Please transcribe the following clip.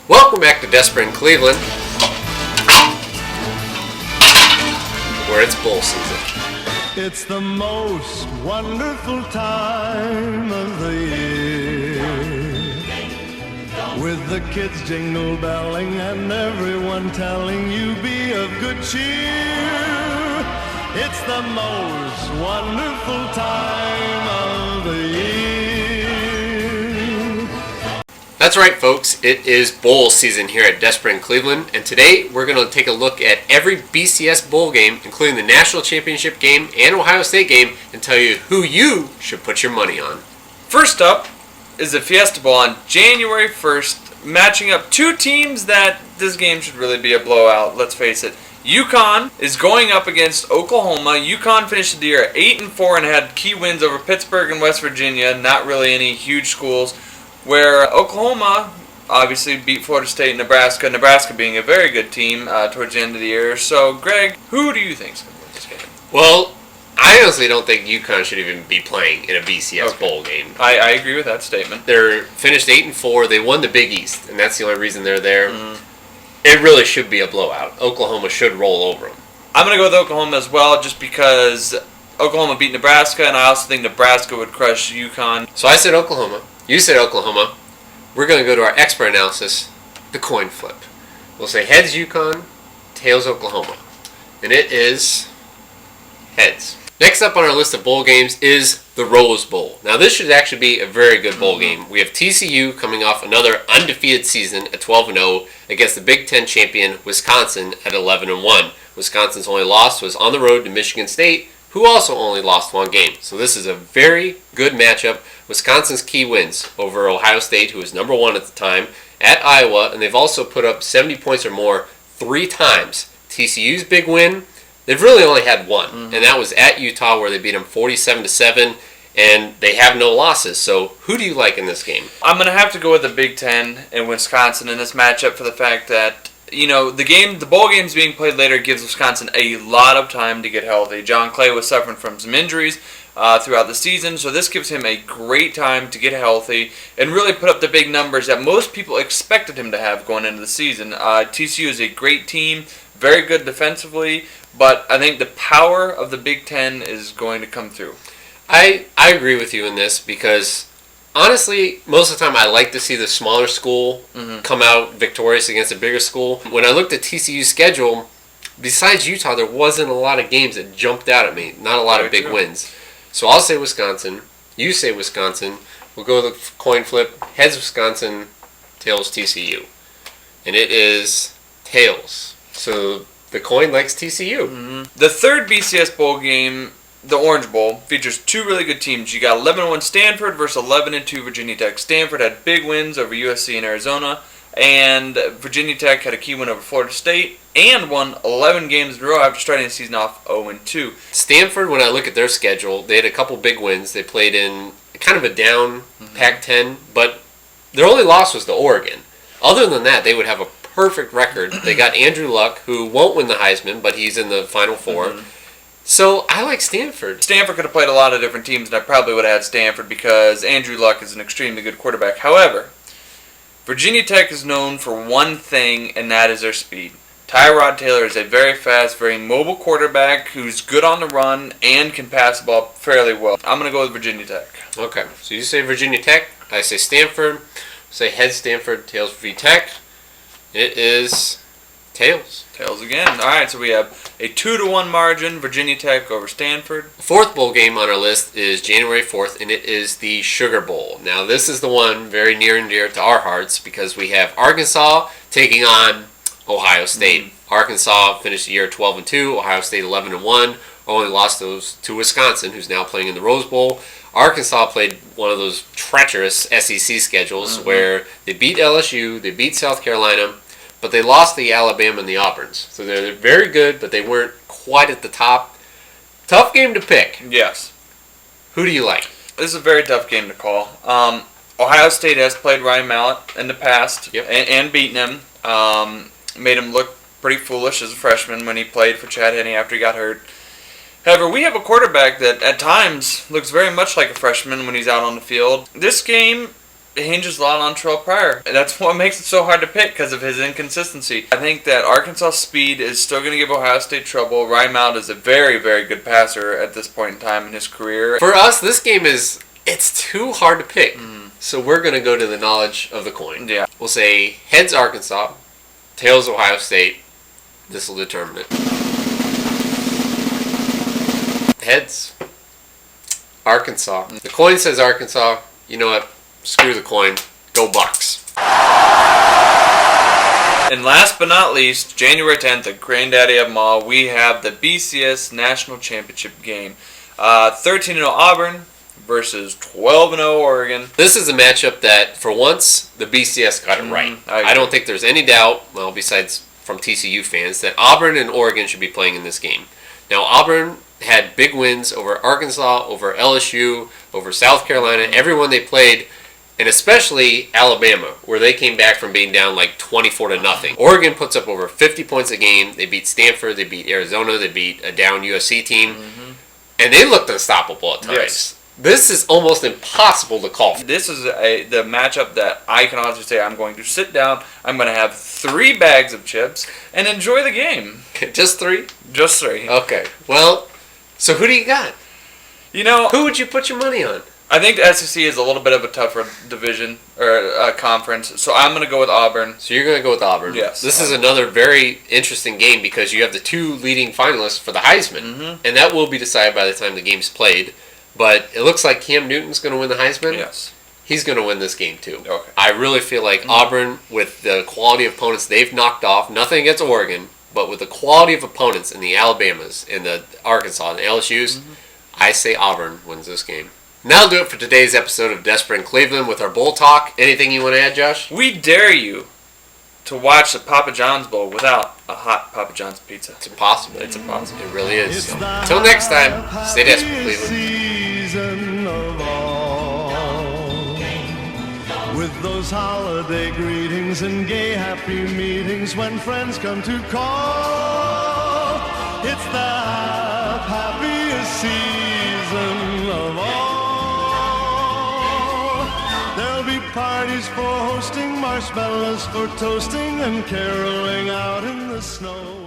Welcome back to Desperate in Cleveland, where it's bowl season. It's the most wonderful time of the year, with the kids jingle belling and everyone telling you be of good cheer. It's the most wonderful time of the year. That's right, folks. It is bowl season here at Desperate in Cleveland, and today we're going to take a look at every BCS bowl game, including the National Championship Game and Ohio State game, and tell you who you should put your money on. First up is the Fiesta Bowl on January 1st, matching up two teams that this game should really be a blowout, let's face it. UConn is going up against Oklahoma. UConn finished the year at 8-4 and had key wins over Pittsburgh and West Virginia, not really any huge schools, where Oklahoma obviously beat Florida State and Nebraska, Nebraska being a very good team towards the end of the year. So, Greg, who do you think is going to win this game? Well, I honestly don't think UConn should even be playing in a BCS bowl game. I agree with that statement. They're finished 8-4. They won the Big East, and that's the only reason they're there. It really should be a blowout. Oklahoma should roll over them. I'm going to go with Oklahoma as well, just because Oklahoma beat Nebraska, and I also think Nebraska would crush UConn. So I said Oklahoma. You said Oklahoma. We're going to go to our expert analysis, the coin flip. We'll say heads UConn, tails Oklahoma. And it is heads. Next up on our list of bowl games is the Rose Bowl. Now this should actually be a very good bowl game. We have TCU coming off another undefeated season at 12-0 against the Big Ten champion Wisconsin at 11-1. Wisconsin's only loss was on the road to Michigan State, who also only lost one game. So this is a very good matchup. Wisconsin's key wins over Ohio State, who was number one at the time, at Iowa, and they've also put up 70 points or more 3 times. TCU's big win, they've really only had one, and that was at Utah, where they beat them 47-7, and they have no losses. So who do you like in this game? I'm going to have to go with the Big Ten and Wisconsin in this matchup for the fact that, you know, the bowl games being played later gives Wisconsin a lot of time to get healthy. John Clay was suffering from some injuries throughout the season, so this gives him a great time to get healthy and really put up the big numbers that most people expected him to have going into the season. TCU is a great team, very good defensively, but I think the power of the Big Ten is going to come through. I agree with you in this because, honestly, most of the time I like to see the smaller school come out victorious against a bigger school. When I looked at TCU's schedule, besides Utah, there wasn't a lot of games that jumped out at me. Not a lot of big wins. So I'll say Wisconsin. You say Wisconsin. We'll go with the coin flip. Heads Wisconsin, tails TCU. And it is tails. So the coin likes TCU. The third BCS bowl game, the Orange Bowl, features two really good teams. You got 11-1 Stanford versus 11-2 Virginia Tech. Stanford had big wins over USC and Arizona, and Virginia Tech had a key win over Florida State and won 11 games in a row after starting the season off 0-2. Stanford, when I look at their schedule, they had a couple big wins. They played in kind of a down Pac-10, but their only loss was to Oregon. Other than that, they would have a perfect record. They got Andrew Luck, who won't win the Heisman, but he's in the Final Four. So I like Stanford. Stanford could have played a lot of different teams, and I probably would have had Stanford because Andrew Luck is an extremely good quarterback. However, Virginia Tech is known for one thing, and that is their speed. Tyrod Taylor is a very fast, very mobile quarterback who's good on the run and can pass the ball fairly well. I'm going to go with Virginia Tech. Okay, so you say Virginia Tech, I say Stanford, say head Stanford, tails V Tech. It is tails. Tails again. All right, so we have a 2-1 margin, Virginia Tech over Stanford. The fourth bowl game on our list is January 4th, and it is the Sugar Bowl. Now, this is the one very near and dear to our hearts because we have Arkansas taking on Ohio State. Arkansas finished the year 12-2, Ohio State 11-1, only lost those to Wisconsin, who's now playing in the Rose Bowl. Arkansas played one of those treacherous SEC schedules where they beat LSU, they beat South Carolina, but they lost the Alabama and the Auburns. So they're very good, but they weren't quite at the top. Tough game to pick. Yes. Who do you like? This is a very tough game to call. Ohio State has played Ryan Mallett in the past and beaten him. Made him look pretty foolish as a freshman when he played for Chad Henne after he got hurt. However, we have a quarterback that at times looks very much like a freshman when he's out on the field. This game hinges a lot on Terrell Pryor. And that's what makes it so hard to pick because of his inconsistency. I think that Arkansas' speed is still going to give Ohio State trouble. Ryan Mount is a very, very good passer at this point in time in his career. For us, this game it's too hard to pick. So we're going to go to the knowledge of the coin. Yeah. We'll say heads Arkansas, tails Ohio State. This will determine it. Heads Arkansas. The coin says Arkansas. You know what? Screw the coin. Go Bucks. And last but not least, January 10th, the granddaddy of them all, we have the BCS National Championship Game. 13-0 Auburn versus 12-0 Oregon. This is a matchup that, for once, the BCS got it right. I don't think there's any doubt, well, besides from TCU fans, that Auburn and Oregon should be playing in this game. Now, Auburn had big wins over Arkansas, over LSU, over South Carolina, everyone they played, and especially Alabama, where they came back from being down like 24-0. Oregon puts up over 50 points a game. They beat Stanford, they beat Arizona, they beat a down USC team, and they looked unstoppable at times. Yes. This is almost impossible to call. This is the matchup that I can honestly say I'm going to sit down, I'm going to have 3 bags of chips, and enjoy the game. Just 3? Just 3. Okay. Well, so who do you got? You know, Who would you put your money on? I think the SEC is a little bit of a tougher division or conference, so I'm going to go with Auburn. So you're going to go with Auburn. Yes. This is another very interesting game because you have the 2 leading finalists for the Heisman, and that will be decided by the time the game's played. But it looks like Cam Newton's going to win the Heisman. Yes. He's going to win this game too. Okay. I really feel like Auburn, with the quality of opponents they've knocked off, nothing against Oregon, but with the quality of opponents in the Alabamas, in the Arkansas, and the LSU's, I say Auburn wins this game. And that'll do it for today's episode of Desperate in Cleveland with our Bowl Talk. Anything you want to add, Josh? We dare you to watch the Papa John's Bowl without a hot Papa John's pizza. It's impossible. It's impossible. It really is. So, until next time, stay desperate, Cleveland. Season of all, with those holiday greetings and gay happy meetings when friends come to call. It's the happiest season of all. There'll be parties for hosting, marshmallows for toasting, and caroling out in the snow.